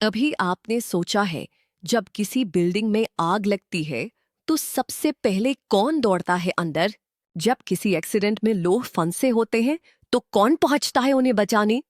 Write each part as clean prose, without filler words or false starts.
अभी आपने सोचा है, जब किसी बिल्डिंग में आग लगती है तो सबसे पहले कौन दौड़ता है अंदर? जब किसी एक्सीडेंट में लोग फंसे होते हैं तो कौन पहुंचता है उन्हें बचाने?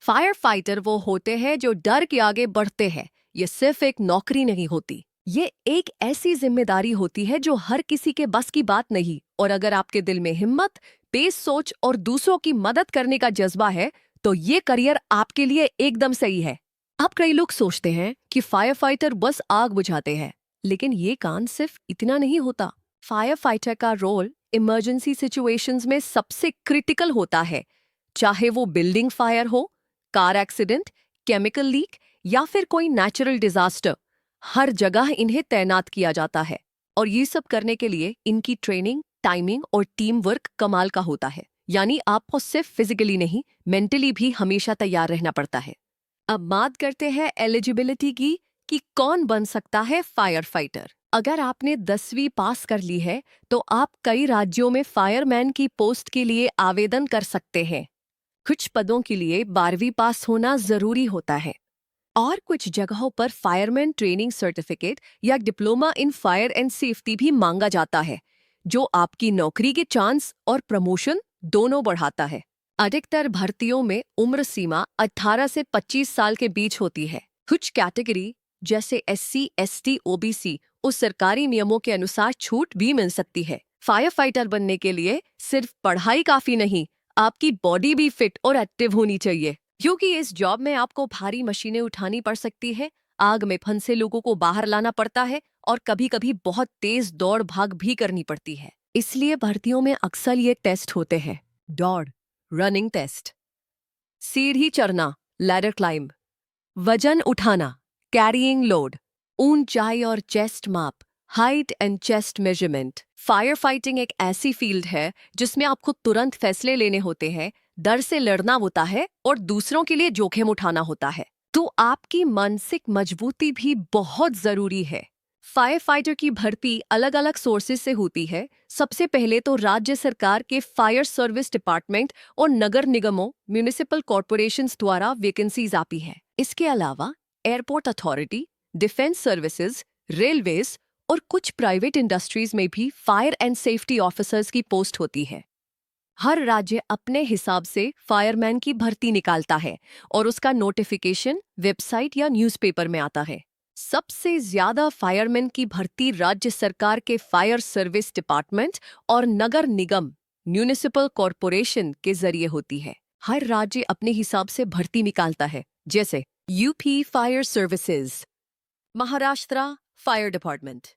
फायर फाइटर वो होते हैं जो डर के आगे बढ़ते हैं। ये सिर्फ एक नौकरी नहीं होती, ये एक ऐसी जिम्मेदारी होती है जो हर किसी के बस की बात नहीं। और अगर आपके दिल में हिम्मत, तेज सोच और दूसरों की मदद करने का जज्बा है तो ये करियर आपके लिए एकदम सही है। अब कई लोग सोचते हैं कि फायर फाइटर बस आग बुझाते हैं, लेकिन ये काम सिर्फ इतना नहीं होता। फायर फाइटर का रोल इमरजेंसी सिचुएशंस में सबसे क्रिटिकल होता है, चाहे वो बिल्डिंग फायर हो, कार एक्सीडेंट, केमिकल लीक या फिर कोई नेचुरल डिजास्टर। हर जगह इन्हें तैनात किया जाता है और ये सब करने के लिए इनकी ट्रेनिंग, टाइमिंग और टीम वर्क कमाल का होता है। यानी आपको सिर्फ फिजिकली नहीं, मेंटली भी हमेशा तैयार रहना पड़ता है। अब बात करते हैं एलिजिबिलिटी की, कि कौन बन सकता है फायर फाइटर। अगर आपने 10वीं पास कर ली है तो आप कई राज्यों में फायरमैन की पोस्ट के लिए आवेदन कर सकते हैं। कुछ पदों के लिए 12वीं पास होना जरूरी होता है और कुछ जगहों पर फायरमैन ट्रेनिंग सर्टिफिकेट या diploma in fire and safety भी मांगा जाता है, जो आपकी नौकरी के चांस और प्रमोशन दोनों बढ़ाता है। अधिकतर भर्तियों में उम्र सीमा 18 से 25 साल के बीच होती है। कुछ कैटेगरी जैसे SC, ST, OBC उस सरकारी नियमों के अनुसार छूट भी मिल सकती है। फायर फाइटर बनने के लिए सिर्फ पढ़ाई काफी नहीं, आपकी बॉडी भी फिट और एक्टिव होनी चाहिए, क्योंकि इस जॉब में आपको भारी मशीनें उठानी पड़ सकती है, आग में फंसे लोगों को बाहर लाना पड़ता है और कभी-कभी बहुत तेज दौड़ भाग भी करनी पड़ती है। इसलिए भर्तियों में अक्सर ये टेस्ट होते हैं: दौड़, रनिंग टेस्ट, सीढ़ी चढ़ना, लैडर क्लाइंब, वजन उठाना, कैरिंग लोड, ऊंचाई और चेस्ट माप, height and chest measurement. Fire fighting एक ऐसी फील्ड है जिसमें आपको तुरंत फैसले लेने होते हैं, डर से लड़ना होता है और दूसरों के लिए जोखिम उठाना होता है। तो आपकी मानसिक मजबूती भी बहुत जरूरी है। फायर फाइटर की भर्ती अलग अलग सोर्सेज से होती है। सबसे पहले तो राज्य सरकार के फायर सर्विस डिपार्टमेंट और नगर निगमों, म्यूनिसिपल कॉरपोरेशंस द्वारा वैकेंसीज आती है। इसके अलावा airport authority, defence services, railways और कुछ प्राइवेट इंडस्ट्रीज में भी फायर एंड सेफ्टी ऑफिसर्स की पोस्ट होती है। हर राज्य अपने हिसाब से फायरमैन की भर्ती निकालता है और उसका नोटिफिकेशन वेबसाइट या न्यूज़पेपर में आता है। सबसे ज्यादा फायरमैन की भर्ती राज्य सरकार के फायर सर्विस डिपार्टमेंट और नगर निगम, म्यूनिसिपल कॉरपोरेशन के जरिए होती है। हर राज्य अपने हिसाब से भर्ती निकालता है, जैसे UP fire services, Maharashtra fire department,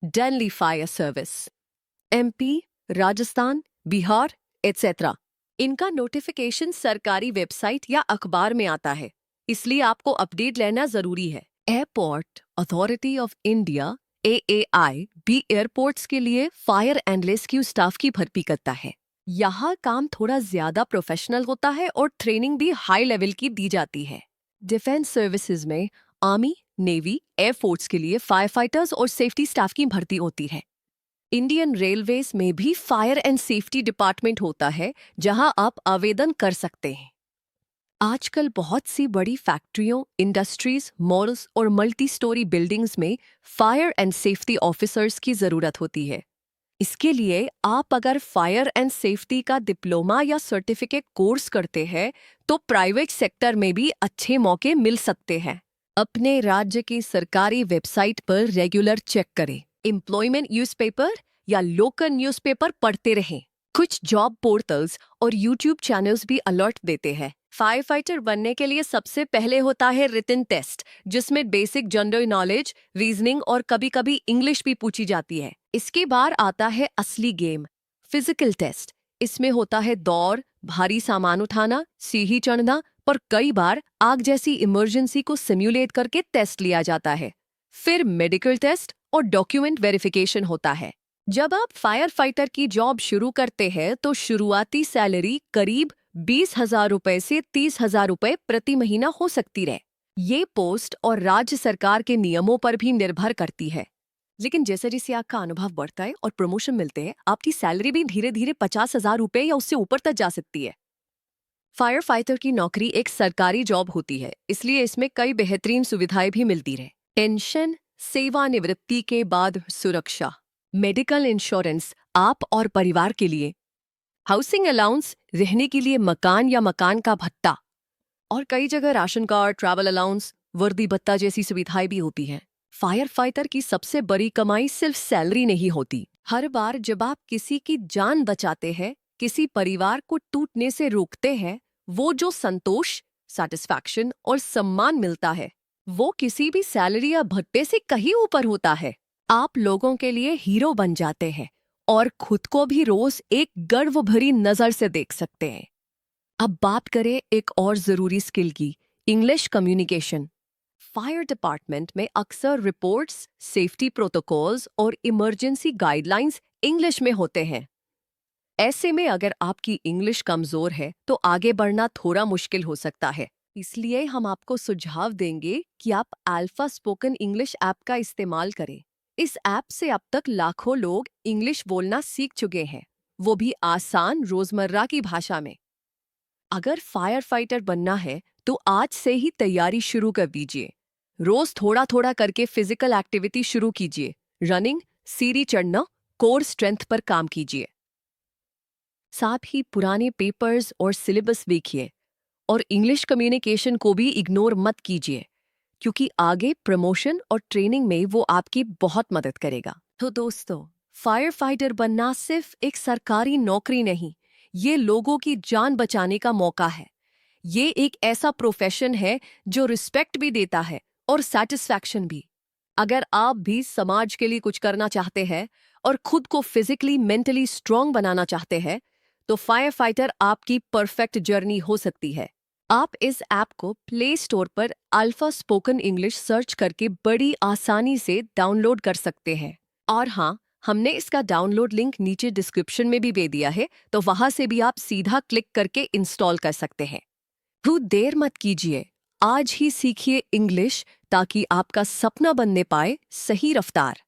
Delhi fire service, MP, Rajasthan, Bihar etcetera. इनका नोटिफिकेशन सरकारी वेबसाइट या अखबार में आता है, इसलिए आपको अपडेट लेना जरूरी है। Airport authority of India AAI भी एयरपोर्ट्स के लिए फायर एंड रेस्क्यू स्टाफ की भर्ती करता है। यहाँ काम थोड़ा ज्यादा प्रोफेशनल होता है और ट्रेनिंग भी हाई लेवल की दी जाती है। डिफेंस सर्विसेज में आर्मी, नेवी, एयरफोर्स के लिए फायर फाइटर्स और सेफ्टी स्टाफ की भर्ती होती है। इंडियन रेलवेज में भी फायर एंड सेफ्टी डिपार्टमेंट होता है, जहां आप आवेदन कर सकते हैं। आजकल बहुत सी बड़ी फैक्ट्रियों, इंडस्ट्रीज, मॉल्स और मल्टी स्टोरी बिल्डिंग्स में फायर एंड सेफ्टी ऑफिसर्स की जरूरत होती है। इसके लिए आप अगर फायर एंड सेफ्टी का डिप्लोमा या सर्टिफिकेट कोर्स करते हैं तो प्राइवेट सेक्टर में भी अच्छे मौके मिल सकते हैं। अपने राज्य की सरकारी वेबसाइट पर रेगुलर चेक करें। एम्प्लॉयमेंट न्यूज़पेपर या लोकल न्यूज़पेपर पढ़ते रहें। कुछ जॉब पोर्टल्स और यूट्यूब चैनल्स भी अलर्ट देते हैं। फायर फाइटर बनने के लिए सबसे पहले होता है रिटन टेस्ट, जिसमें बेसिक जनरल नॉलेज, रीजनिंग और कभी-कभी इंग्लिश भी पूछी जाती है। इसके बाद आता है असली गेम, फिजिकल टेस्ट। इसमें होता है दौड़, भारी सामान उठाना, सीढ़ी चढ़ना, पर कई बार आग जैसी इमरजेंसी को सिम्युलेट करके टेस्ट लिया जाता है। फिर मेडिकल टेस्ट और डॉक्यूमेंट वेरिफिकेशन होता है। जब आप फायर फाइटर की जॉब शुरू करते हैं तो शुरुआती सैलरी करीब 20,000 रुपए से 30,000 रुपए प्रति महीना हो सकती है। ये पोस्ट और राज्य सरकार के नियमों पर भी निर्भर करती है। लेकिन जैसे जैसे आपका अनुभव बढ़ता है और प्रमोशन मिलते हैं, आपकी सैलरी भी धीरे धीरे 50,000 रुपए या उससे ऊपर तक जा सकती है। फायर फाइटर की नौकरी एक सरकारी जॉब होती है, इसलिए इसमें कई बेहतरीन सुविधाएं भी मिलती रहे। पेंशन, सेवानिवृत्ति के बाद सुरक्षा, मेडिकल इंश्योरेंस आप और परिवार के लिए, हाउसिंग अलाउंस रहने के लिए मकान या मकान का भत्ता, और कई जगह राशन कार्ड, ट्रैवल अलाउंस, वर्दी भत्ता जैसी सुविधाएं भी होती हैं। फायर फाइटर की सबसे बड़ी कमाई सिर्फ सैलरी नहीं होती। हर बार जब आप किसी की जान बचाते हैं, किसी परिवार को टूटने से रोकते हैं, वो जो संतोष, सेटिस्फैक्शन और सम्मान मिलता है, वो किसी भी सैलरी या भत्ते से कहीं ऊपर होता है। आप लोगों के लिए हीरो बन जाते हैं और खुद को भी रोज एक गर्व भरी नजर से देख सकते हैं। अब बात करें एक और जरूरी स्किल की, इंग्लिश कम्युनिकेशन। फायर डिपार्टमेंट में अक्सर रिपोर्ट्स, सेफ्टी प्रोटोकॉल्स और इमरजेंसी गाइडलाइंस इंग्लिश में होते हैं। ऐसे में अगर आपकी इंग्लिश कमजोर है तो आगे बढ़ना थोड़ा मुश्किल हो सकता है। इसलिए हम आपको सुझाव देंगे कि आप अल्फा स्पोकन इंग्लिश ऐप का इस्तेमाल करें। इस ऐप से अब तक लाखों लोग इंग्लिश बोलना सीख चुके हैं, वो भी आसान रोजमर्रा की भाषा में। अगर फायर फाइटर बनना है तो आज से ही तैयारी शुरू कर दीजिए। रोज थोड़ा थोड़ा करके फिजिकल एक्टिविटी शुरू कीजिए। रनिंग, सीढ़ी चढ़ना, कोर स्ट्रेंथ पर काम कीजिए। साथ ही पुराने पेपर्स और सिलेबस देखिए और इंग्लिश कम्युनिकेशन को भी इग्नोर मत कीजिए, क्योंकि आगे प्रमोशन और ट्रेनिंग में वो आपकी बहुत मदद करेगा। तो दोस्तों, फायर फाइटर बनना सिर्फ एक सरकारी नौकरी नहीं, ये लोगों की जान बचाने का मौका है। ये एक ऐसा प्रोफेशन है जो रिस्पेक्ट भी देता है और सैटिस्फैक्शन भी। अगर आप भी समाज के लिए कुछ करना चाहते हैं और खुद को फिजिकली, मेंटली स्ट्रांग बनाना चाहते हैं, तो फायर फाइटर आपकी परफेक्ट जर्नी हो सकती है। आप इस ऐप को प्ले स्टोर पर अल्फा स्पोकन इंग्लिश सर्च करके बड़ी आसानी से डाउनलोड कर सकते हैं। और हाँ, हमने इसका डाउनलोड लिंक नीचे डिस्क्रिप्शन में भी दे दिया है, तो वहां से भी आप सीधा क्लिक करके इंस्टॉल कर सकते हैं। तो देर मत कीजिए, आज ही सीखिए इंग्लिश ताकि आपका सपना बनने पाए सही रफ्तार।